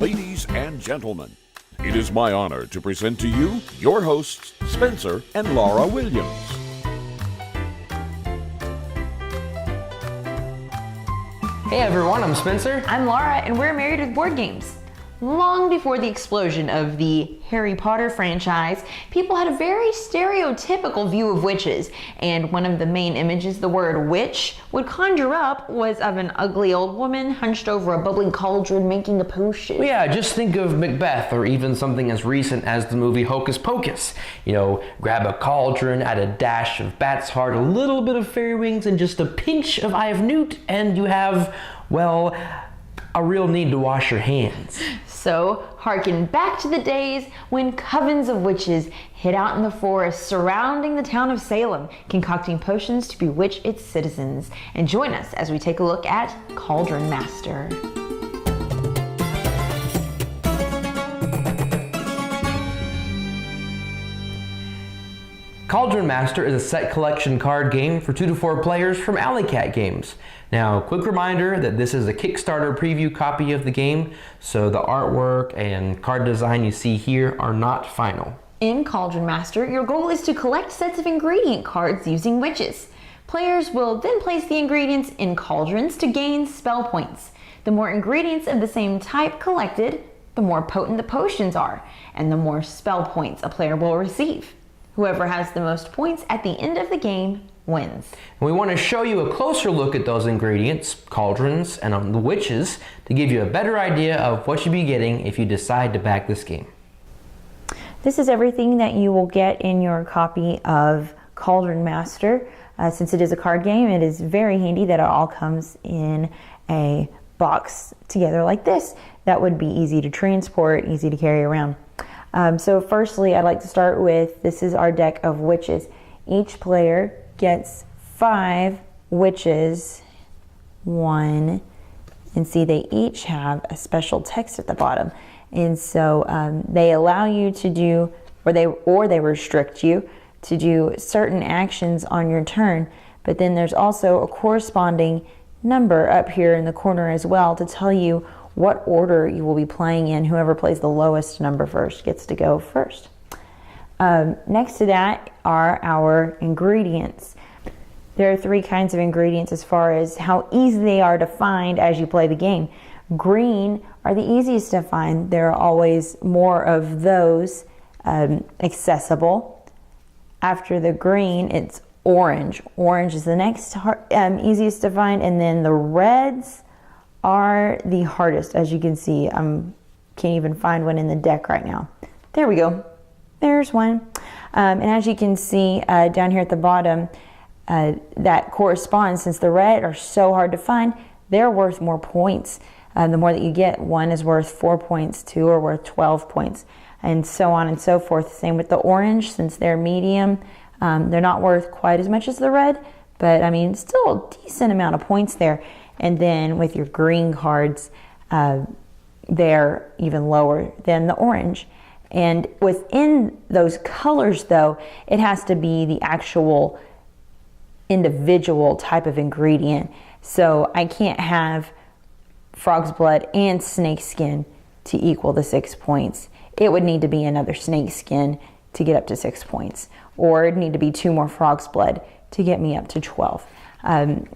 Ladies and gentlemen, it is my honor to present to you your hosts, Spencer and Lara Williams. Hey everyone, I'm Spencer. I'm Lara, and we're married with board games. Long before the explosion of the Harry Potter franchise, people had a very stereotypical view of witches, and one of the main images the word witch would conjure up was of an ugly old woman hunched over a bubbling cauldron making a potion. Well, yeah, just think of Macbeth, or even something as recent as the movie Hocus Pocus. You know, grab a cauldron, add a dash of bat's heart, a little bit of fairy wings, and just a pinch of eye of newt, and you have, well, a real need to wash your hands. So, harken back to the days when covens of witches hid out in the forest surrounding the town of Salem, concocting potions to bewitch its citizens. And join us as we take a look at Cauldron Master. Cauldron Master is a set collection card game for 2 to 4 players from Alley Cat Games. Now, quick reminder that this is a Kickstarter preview copy of the game, so the artwork and card design you see here are not final. In Cauldron Master, your goal is to collect sets of ingredient cards using witches. Players will then place the ingredients in cauldrons to gain spell points. The more ingredients of the same type collected, the more potent the potions are, and the more spell points a player will receive. Whoever has the most points at the end of the game wins. And we want to show you a closer look at those ingredients, cauldrons, and on the witches to give you a better idea of what you'll be getting if you decide to back this game. This is everything that you will get in your copy of Cauldron Master. Since it is a card game, it is very handy that it all comes in a box together like this. That would be easy to transport, easy to carry around. So firstly, I'd like to start with, this is our deck of witches. Each player gets 5 witches, 1, and see they each have a special text at the bottom. And so they allow you to do, or they restrict you to do certain actions on your turn. But then there's also a corresponding number up here in the corner as well to tell you what order you will be playing in. Whoever plays the lowest number first gets to go first. Next to that are our ingredients. There are 3 kinds of ingredients as far as how easy they are to find as you play the game. Green are the easiest to find. There are always more of those accessible. After the green, it's orange. Orange is the next easiest to find, and then the reds are the hardest. As you can see, I can't even find one in the deck right now. There we go. There's one. And as you can see down here at the bottom, that corresponds, since the red are so hard to find, they're worth more points. The more that you get, 1 is worth 4 points, 2 are worth 12 points, and so on and so forth. Same with the orange, since they're medium, they're not worth quite as much as the red, but I mean, still a decent amount of points there. And then with your green cards, they're even lower than the orange. And within those colors, though, it has to be the actual individual type of ingredient. So I can't have frog's blood and snake skin to equal the 6 points. It would need to be another snake skin to get up to 6 points, or it'd need to be 2 more frog's blood to get me up to 12.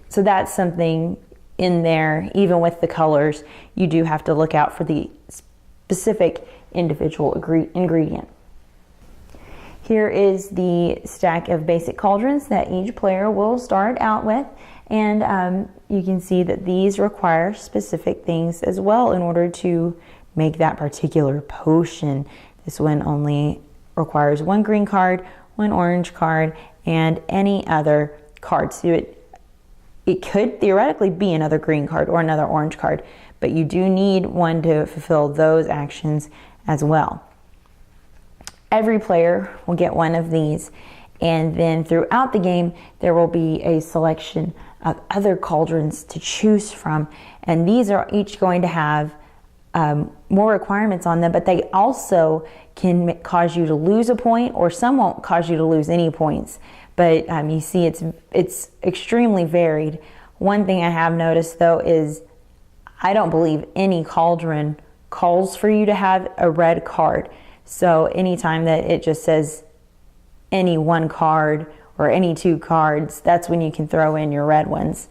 So that's something in there. Even with the colors, you do have to look out for the specific individual ingredient. Here is the stack of basic cauldrons that each player will start out with, and you can see that these require specific things as well in order to make that particular potion. This one only requires 1 green card, 1 orange card, and any other card. So it could theoretically be another green card or another orange card, but you do need one to fulfill those actions as well. Every player will get one of these, and then throughout the game there will be a selection of other cauldrons to choose from, and these are each going to have more requirements on them, but they also can cause you to lose a point, or some won't cause you to lose any points. But you see it's extremely varied. One thing I have noticed though is I don't believe any cauldron calls for you to have a red card. So anytime that it just says any one card or any 2 cards, that's when you can throw in your red ones.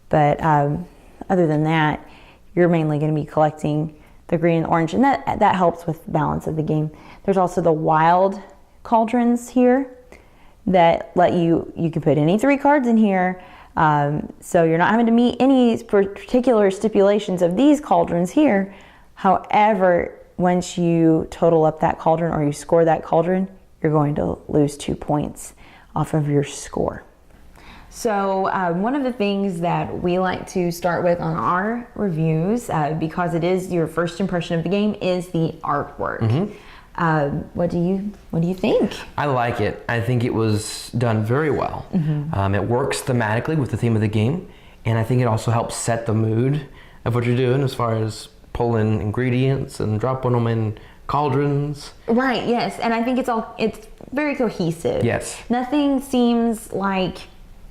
But other than that, you're mainly going to be collecting the green and orange, and that helps with the balance of the game. There's also the wild cauldrons here that let you can put any 3 cards in here. So you're not having to meet any particular stipulations of these cauldrons here. However, once you total up that cauldron or you score that cauldron, you're going to lose 2 points off of your score. So one of the things that we like to start with on our reviews, because it is your first impression of the game, is the artwork. What do you think? I like it. I think it was done very well. It works thematically with the theme of the game, and I think it also helps set the mood of what you're doing as far as pulling ingredients and dropping them in cauldrons. Right, yes. And I think it's very cohesive. Yes. Nothing seems like,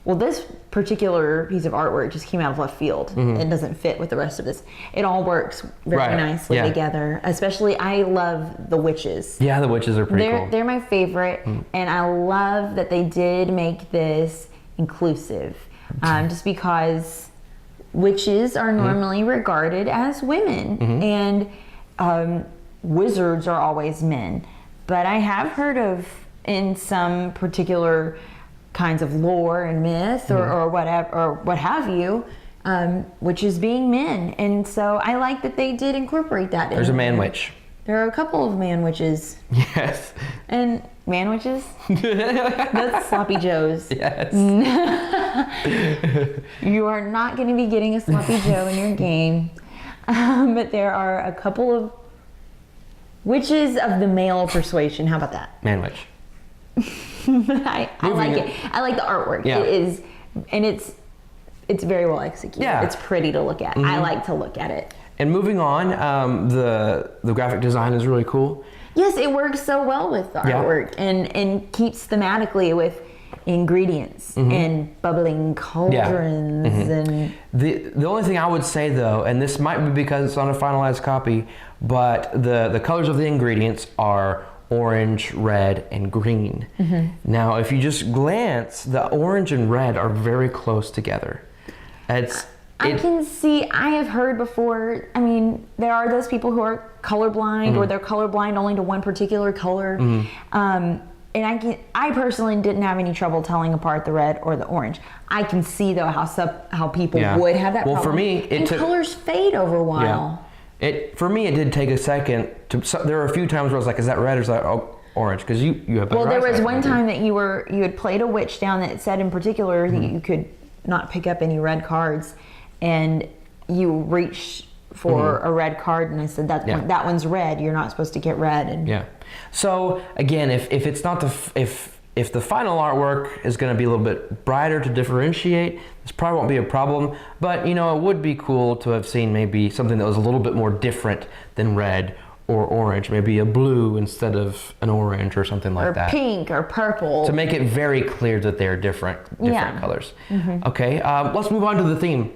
well, this particular piece of artwork just came out of left field. It doesn't fit with the rest of this. It all works very nicely together. Especially, I love the witches. Yeah, the witches are pretty cool. They're my favorite, and I love that they did make this inclusive. Just because witches are normally regarded as women, and wizards are always men. But I have heard of, in some particular kinds of lore and myth or whatever, or what have you, witches being men. And so I like that they did incorporate that. There's a man witch. There are a couple of man witches. Yes. And man witches? That's Sloppy Joes. Yes. You are not going to be getting a Sloppy Joe in your game. But there are a couple of witches of the male persuasion. How about that? Man witch. I like it. I like the artwork. Yeah. It is, and it's very well executed. Yeah. It's pretty to look at. I like to look at it. And moving on, the graphic design is really cool. Yes, it works so well with the artwork and keeps thematically with ingredients and bubbling cauldrons and the only thing I would say though, and this might be because it's on a finalized copy, but the colors of the ingredients are orange, red, and green. Now, if you just glance, the orange and red are very close together. I can see, I have heard before, I mean, there are those people who are colorblind or they're colorblind only to one particular color. And I personally didn't have any trouble telling apart the red or the orange. I can see though how people would have that problem. Well, for me, colors fade over a while. For me, it did take a second. There were a few times where I was like, "Is that red or is that orange?" Because you have. Well, there was one time that you had played a witch down that said in particular that you could not pick up any red cards, and you reached for a red card, and I said that one's red. You're not supposed to get red. And So again, if it's not if the final artwork is going to be a little bit brighter to differentiate, this probably won't be a problem. But it would be cool to have seen maybe something that was a little bit more different than red or orange, maybe a blue instead of an orange or something like that. Or pink or purple. To make it very clear that they're different colors. Okay, let's move on to the theme.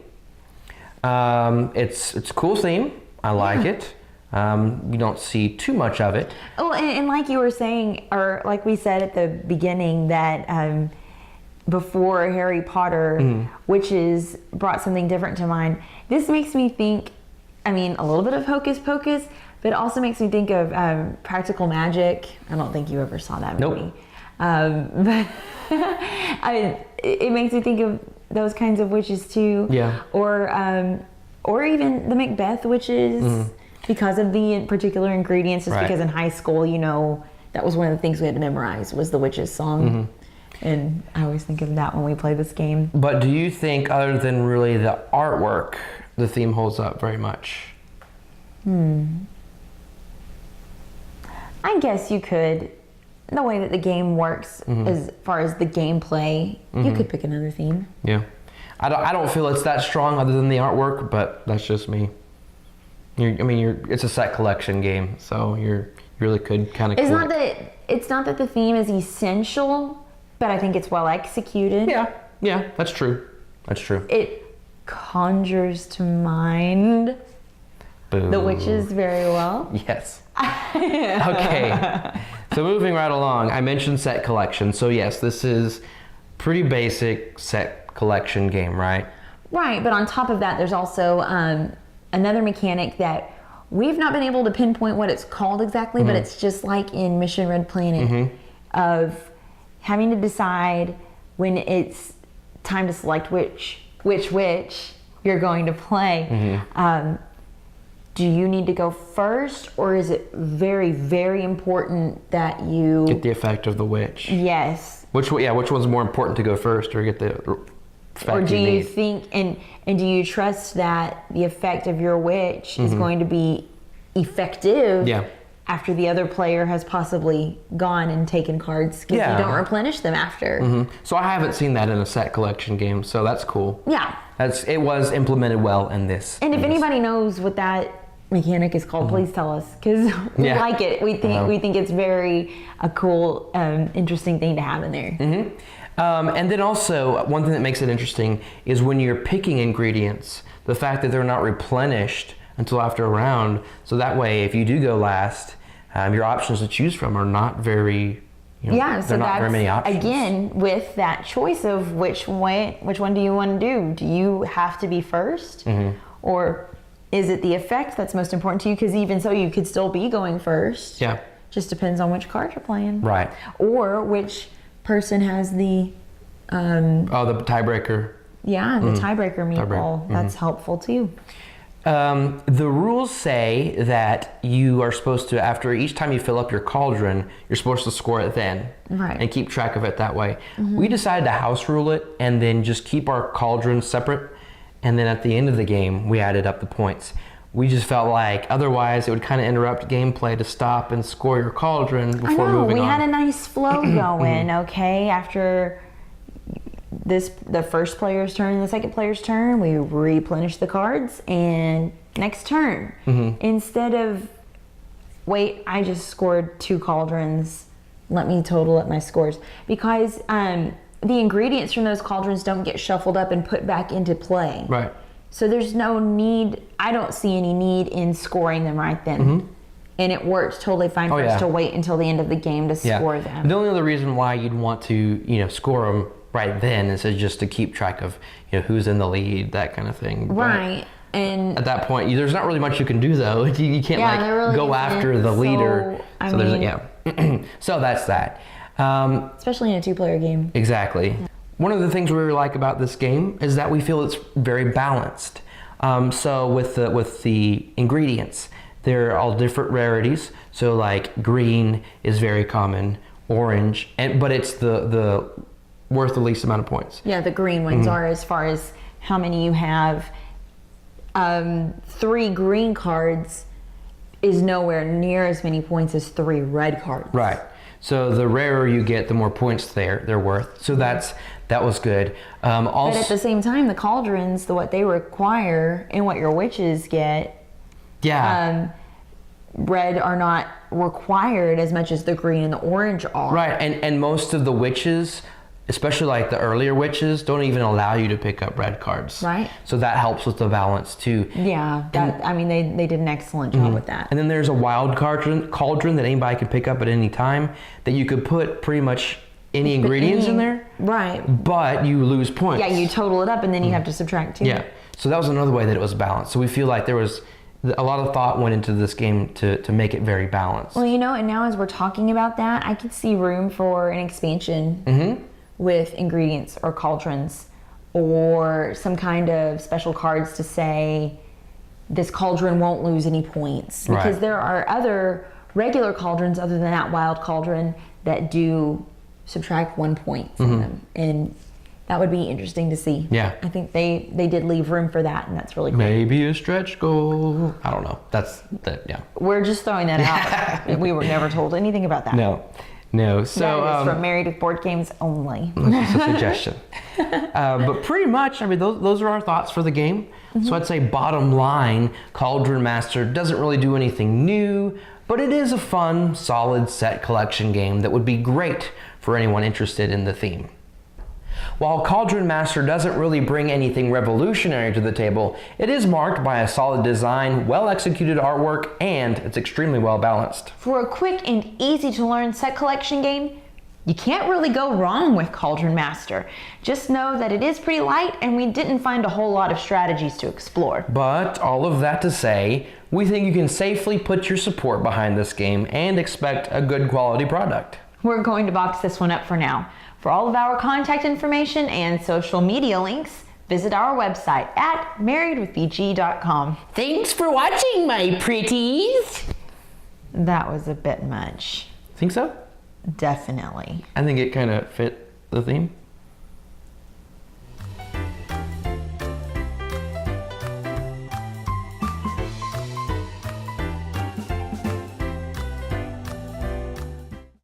It's a cool theme. I like it. You don't see too much of it. Oh, and like you were saying, or like we said at the beginning, that before Harry Potter, witches brought something different to mind. This makes me think, a little bit of Hocus Pocus, but it also makes me think of Practical Magic. I don't think you ever saw that movie. But it makes me think of those kinds of witches too. Yeah. Or even the Macbeth witches. Because of the particular ingredients, just because in high school, that was one of the things we had to memorize was the witch's song. And I always think of that when we play this game. But do you think, other than really the artwork, the theme holds up very much? I guess you could. The way that the game works, as far as the gameplay, you could pick another theme. Yeah. I don't feel it's that strong other than the artwork, but that's just me. It's a set collection game, so you really could kind of. It's not that the theme is essential, but I think it's well executed. Yeah, that's true. That's true. It conjures to mind Boo. the witches very well. Yes. Okay. So moving right along, I mentioned set collection. So yes, this is pretty basic set collection game, right? Right, but on top of that, there's also another mechanic that we've not been able to pinpoint what it's called exactly, but it's just like in Mission Red Planet of having to decide when it's time to select which you're going to play. Do you need to go first, or is it very, very important that you Get the effect of the witch. Yes. Which one's more important to go first, or get the effect Or do you you need? think, and do you trust that the effect of your witch is going to be effective Yeah. after the other player has possibly gone and taken cards because Yeah. you don't replenish them after? So I haven't seen that in a set collection game, so that's cool. Yeah. It was implemented well in this. And if anybody knows what that mechanic is called, please tell us, because we Yeah. like it. We think it's very a cool, interesting thing to have in there. And then also, one thing that makes it interesting is when you're picking ingredients, the fact that they're not replenished until after a round. So that way, if you do go last, your options to choose from are not very, Yeah, so they're not that's very many options. again with that choice of which one do you want to do? Do you have to be first, or is it the effect that's most important to you? Because even so, you could still be going first. Yeah. Just depends on which card you're playing. Right. Or which person has the The tiebreaker. the tiebreaker meatball. That's helpful too. The rules say that you are supposed to, after each time you fill up your cauldron, you're supposed to score it then. Right. And keep track of it that way. We decided to house rule it and then just keep our cauldrons separate. And then at the end of the game, we added up the points. We just felt like otherwise it would kind of interrupt gameplay to stop and score your cauldron before moving we on. had a nice flow going, okay? After the first player's turn and the second player's turn, we replenish the cards, and next turn. Instead of, wait, I just scored 2 cauldrons, let me total up my scores. Because the ingredients from those cauldrons don't get shuffled up and put back into play. Right. So there's no need, I don't see any need in scoring them right then. And it works totally fine for us to wait until the end of the game to score them. The only other reason why you'd want to, score them right then is just to keep track of, who's in the lead, that kind of thing. Right. And at that point, there's not really much you can do though. You can't there really go isn't. after the leader. I So mean, so that's that. especially in a 2-player game. Exactly. One of the things we really like about this game is that we feel it's very balanced. So with the ingredients, they're all different rarities. So like green is very common, orange, but it's the worth the least amount of points. Yeah, the green ones are, as far as how many you have. 3 green cards is nowhere near as many points as 3 red cards. Right. So the rarer you get, the more points they're worth. So that was good. Also, But at the same time, the cauldrons, what they require and what your witches get, red are not required as much as the green and the orange are. right. And most of the witches, especially like the earlier witches, don't even allow you to pick up red cards. Right. So that helps with the balance too. Yeah, they did an excellent job with that. And then there's a wild cauldron that anybody can pick up at any time that you could put pretty much any ingredients in there. Right. But you lose points. Yeah, you total it up and then you have to subtract 2. Yeah. So that was another way that it was balanced. So we feel like there was a lot of thought went into this game to make it very balanced. Well, and now as we're talking about that, I could see room for an expansion with ingredients or cauldrons, or some kind of special cards to say this cauldron won't lose any points. Because Right. there are other regular cauldrons other than that wild cauldron that do subtract 1 point from them. And that would be interesting to see. Yeah. I think they did leave room for that, and that's really cool. Maybe a stretch goal. I don't know. Yeah. We're just throwing that out. We were never told anything about that. No. So That is from Married with Board Games only. that's a suggestion. But pretty much, those are our thoughts for the game. So I'd say bottom line, Cauldron Master doesn't really do anything new, but it is a fun, solid set collection game that would be great for anyone interested in the theme. While Cauldron Master doesn't really bring anything revolutionary to the table, it is marked by a solid design, well-executed artwork, and it's extremely well balanced. For a quick and easy to learn set collection game, you can't really go wrong with Cauldron Master. Just know that it is pretty light and we didn't find a whole lot of strategies to explore. But all of that to say, we think you can safely put your support behind this game and expect a good quality product. We're going to box this one up for now. For all of our contact information and social media links, visit our website at marriedwithbg.com. Thanks for watching, my pretties! That was a bit much. Think so? Definitely. I think it kind of fit the theme.